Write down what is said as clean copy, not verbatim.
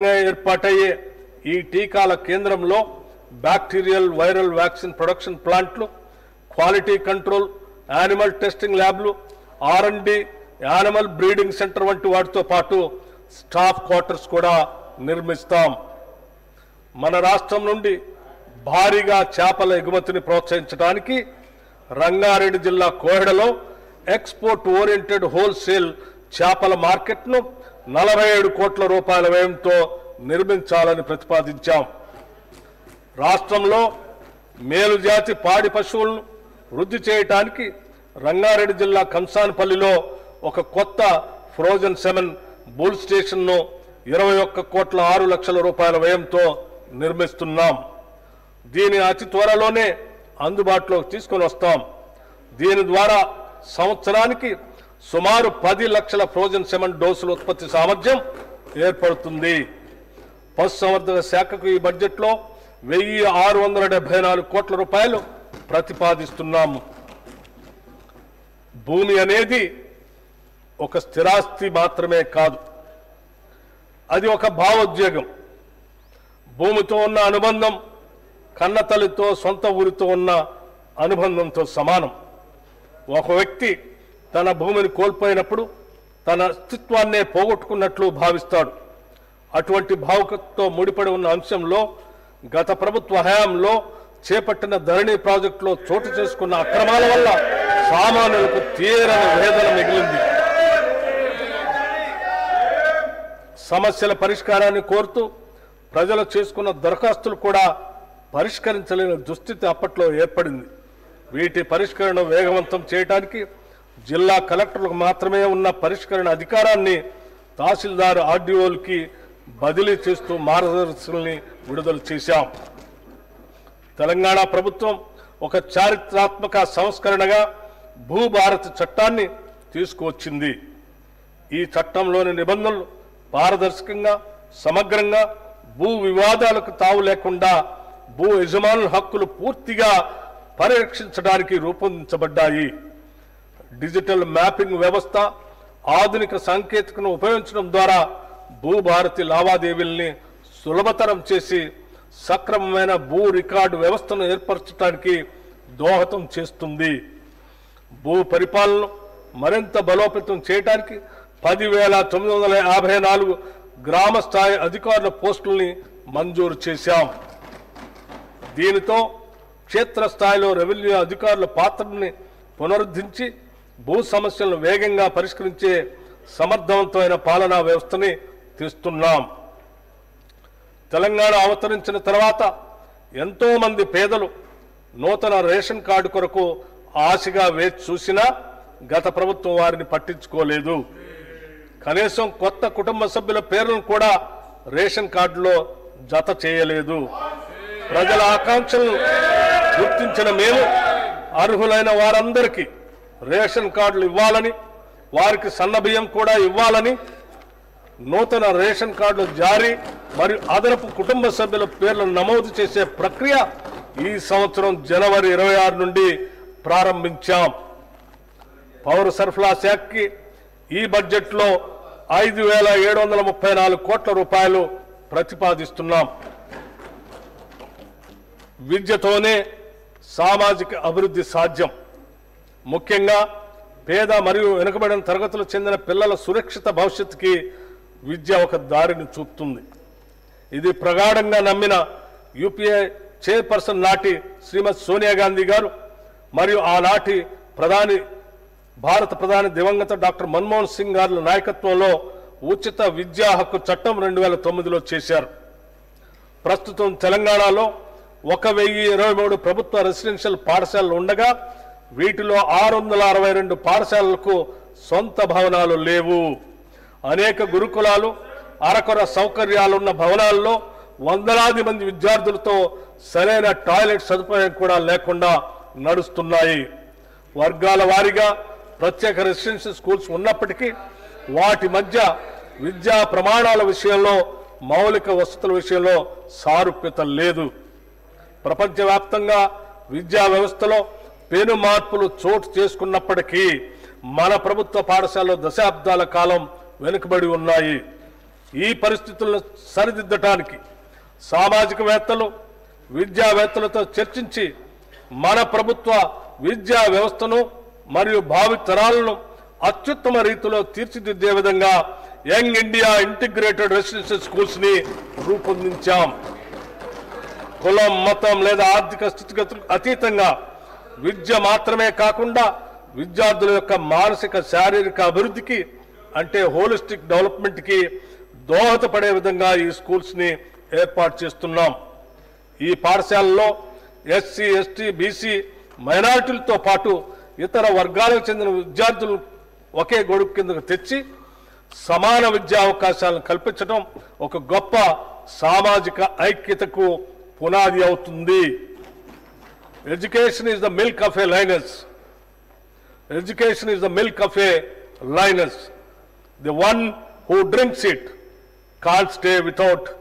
ఏర్పాటయ్యే ఈ టీకాల కేంద్రంలో బ్యాక్టీరియల్ వైరల్ వ్యాక్సిన్ ప్రొడక్షన్ ప్లాంట్లు, క్వాలిటీ కంట్రోల్, యానిమల్ టెస్టింగ్ ల్యాబ్లు, R&D, యానిమల్ బ్రీడింగ్ సెంటర్ వంటి వాటితో పాటు స్టాఫ్ క్వార్టర్స్ కూడా నిర్మిస్తాం. మన రాష్ట్రం నుండి భారీగా చేపల ఎగుమతిని ప్రోత్సహించడానికి రంగారెడ్డి జిల్లా కోహెడలో ఎక్స్పోర్ట్ ఓరియంటెడ్ హోల్సేల్ చేపల మార్కెట్ను 47 కోట్ల రూపాయల వ్యయంతో నిర్మించాలని ప్రతిపాదించాం. రాష్ట్రంలో మేలుజాతి పాడి పశువులను వృద్ధి చేయడానికి రంగారెడ్డి జిల్లా కంసాన్పల్లిలో ఒక కొత్త ఫ్రోజన్ సెమెన్ బుల్ స్టేషన్ను 21 కోట్ల 6 లక్షల రూపాయల వ్యయంతో నిర్మిస్తున్నాం. దీని అతి త్వరలోనే అందుబాటులోకి తీసుకొని వస్తాం. దీని ద్వారా సంవత్సరానికి సుమారు 10 లక్షల ఫ్రోజన్ సెమెన్ డోసుల ఉత్పత్తి సామర్థ్యం ఏర్పడుతుంది. పశుసంవర్ధక శాఖకు ఈ బడ్జెట్లో 1674 కోట్ల రూపాయలు ప్రతిపాదిస్తున్నాము. భూమి అనేది ఒక స్థిరాస్తి మాత్రమే కాదు, అది ఒక భావోద్వేగం. భూమితో ఉన్న అనుబంధం కన్నతల్లితో, సొంత ఊరితో ఉన్న అనుబంధంతో సమానం. ఒక వ్యక్తి తన భూమిని కోల్పోయినప్పుడు తన అస్తిత్వాన్నే పోగొట్టుకున్నట్లు భావిస్తాడు. అటువంటి భావుకతతో ముడిపడి ఉన్న అంశంలో గత ప్రభుత్వ హయాంలో చేపట్టిన ధరణి ప్రాజెక్టులో చోటు చేసుకున్న అక్రమాల వల్ల సామాన్యులకు తీరని వేదన మిగిలింది. సమస్యల పరిష్కారాన్ని కోరుతూ ప్రజలు చేసుకున్న దరఖాస్తులు కూడా పరిష్కరించలేని దుస్థితి అప్పట్లో ఏర్పడింది. వీటి పరిష్కరణ వేగవంతం చేయడానికి జిల్లా కలెక్టర్లకు మాత్రమే ఉన్న పరిష్కరణ అధికారాన్ని తహసీల్దార్ ఆర్డీఓలకి బదిలీ చేస్తూ మార్గదర్శకాలని విడుదల చేశాం. తెలంగాణ ప్రభుత్వం ఒక చారిత్రాత్మక సంస్కరణగా భూభారతి చట్టాన్ని తీసుకువచ్చింది. ఈ చట్టంలోని నిబంధనలు పారదర్శకంగా, సమగ్రంగా, భూ వివాదాలకు తావు లేకుండా భూ యజమానుల హక్కులు పూర్తిగా పరిరక్షించడానికి రూపొందించబడ్డాయి. డిజిటల్ మ్యాపింగ్ వ్యవస్థ, ఆధునిక సాంకేతికను ఉపయోగించడం ద్వారా భూభారతి లావాదేవీల్ని సులభతరం చేసి సక్రమమైన భూ రికార్డు వ్యవస్థను ఏర్పరచడానికి దోహదం చేస్తుంది. భూ పరిపాలనను మరింత బలోపేతం చేయడానికి 10,954 గ్రామ స్థాయి అధికారుల పోస్టుల్ని మంజూరు చేశాం. దీనితో క్షేత్రస్థాయిలో రెవెన్యూ అధికారుల పాత్రని పునరుద్ధరించి భూ సమస్యలను వేగంగా పరిష్కరించే సమర్థవంతమైన పాలనా వ్యవస్థని తెస్తున్నాం. తెలంగాణ అవతరించిన తర్వాత ఎంతో మంది పేదలు నూతన రేషన్ కార్డు కొరకు ఆశగా వేచి చూసినా గత ప్రభుత్వం వారిని పట్టించుకోలేదు. కనీసం కొత్త కుటుంబ సభ్యుల పేర్లను కూడా రేషన్ కార్డులో జత చేయలేదు. ప్రజల ఆకాంక్షలను గుర్తించిన మేము అర్హులైన వారందరికీ రేషన్ కార్డులు ఇవ్వాలని, వారికి సన్నబియ్యం కూడా ఇవ్వాలని, నూతన రేషన్ కార్డులు జారీ మరియు అదనపు కుటుంబ సభ్యుల పేర్లను నమోదు చేసే ప్రక్రియ ఈ సంవత్సరం జనవరి 26 నుండి ప్రారంభించాం. పౌర సరఫరా శాఖకి ఈ బడ్జెట్లో 5,734 కోట్ల రూపాయలు ప్రతిపాదిస్తున్నాం. విద్యతోనే సామాజిక అభివృద్ధి సాధ్యం. ముఖ్యంగా పేద మరియు వెనుకబడిన తరగతులకు చెందిన పిల్లల సురక్షిత భవిష్యత్తుకి విద్య ఒక దారిని చూపుతుంది. ఇది ప్రగాఢంగా నమ్మిన యూపీఏ చైర్పర్సన్ నాటి శ్రీమతి సోనియా గాంధీ గారు మరియు ఆనాటి భారత ప్రధాని దివంగత డాక్టర్ మన్మోహన్ సింగ్ గారి నాయకత్వంలో ఉచిత విద్యా హక్కు చట్టం 2009లో చేశారు. ప్రస్తుతం తెలంగాణలో 1,023 ప్రభుత్వ రెసిడెన్షియల్ పాఠశాలలు ఉండగా వీటిలో 662 పాఠశాలలకు సొంత భవనాలు లేవు. అనేక గురుకులాలు, అరకొర సౌకర్యాలున్న భవనాల్లో వందలాది మంది విద్యార్థులతో సరైన టాయిలెట్ సదుపాయం కూడా లేకుండా నడుస్తున్నాయి. వర్గాల వారీగా ప్రత్యేక రెసిడెన్షియల్ స్కూల్స్ ఉన్నప్పటికీ వాటి మధ్య విద్యా ప్రమాణాల విషయంలో, మౌలిక వసతుల విషయంలో సారూప్యత లేదు. ప్రపంచవ్యాప్తంగా విద్యా వ్యవస్థలో పెను మార్పులు చోటు చేసుకున్నప్పటికీ మన ప్రభుత్వ పాఠశాలలో దశాబ్దాల కాలం వెనుకబడి ఉన్నాయి. ఈ పరిస్థితులను సరిదిద్దటానికి సామాజికవేత్తలు విద్యావేత్తలతో చర్చించి మన ప్రభుత్వ విద్యా వ్యవస్థను మరియు భావితరాలను అత్యుత్తమ రీతిలో తీర్చిదిద్దే విధంగా young India integrated residential schools ని రూపొందించాం. కులం, మతం లేదా ఆర్థిక స్థితిగతులకు అతీతంగా విద్య మాత్రమే కాకుండా విద్యార్థుల యొక్క మానసిక శారీరక అభివృద్ధికి అంటే హోలిస్టిక్ డెవలప్మెంట్ కి దోహదపడే విధంగా ఈ స్కూల్స్ ని ఏర్పాటు చేస్తున్నాం. ఈ పాఠశాలలో ఎస్సీ, ఎస్టీ, బీసీ, మైనారిటీలతో పాటు ఇతర వర్గాలకు చెందిన విద్యార్థులు ఒకే గొడుగు కిందకు తెచ్చి సమాన విద్యా అవకాశాలను కల్పించడం ఒక గొప్ప సామాజిక ఐక్యతకు పునాది అవుతుంది. Education is the milk of A లైనస్. Education is the milk of a lioness. The one who drinks it can't stay without